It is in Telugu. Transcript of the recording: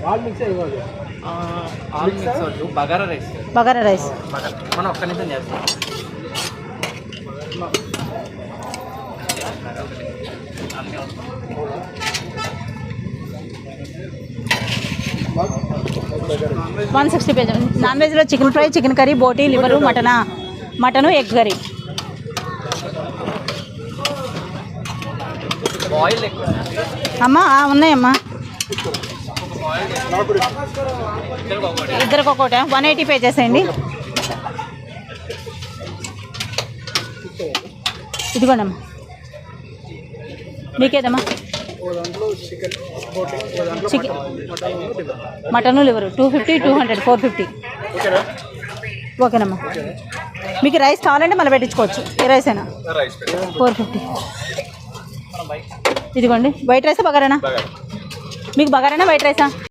ఆల్ మిక్స్ ఇవ్వాలి. ఆల్ మిక్స్ వద్దు, బగారా రైస్. బగారా రైస్ మనం ఒక్క నిమిషం చేస్తాం. 160 పేజ్. నాన్ వెజ్లో చికెన్ ఫ్రై, చికెన్ కర్రీ, బోటీ, liver, mutton, egg curry. Boil ఎక్కువ అమ్మా ఉన్నాయమ్మా, ఇద్దరికి ఒక్కోట. 180 పేజెస్ అండి. ఇదిగోండమ్మా, మీకేదమ్మా? Chicken, mutton, liver 250, 200, 450. ఓకేనమ్మా. మీకు రైస్ కావాలంటే మళ్ళీ పెట్టించుకోవచ్చు. ఏ రైస్ అయినా 450. ఇదిగోండి, వైట్ రైసా బగారేనా? మీకు బగారేనా వైట్ రైసా?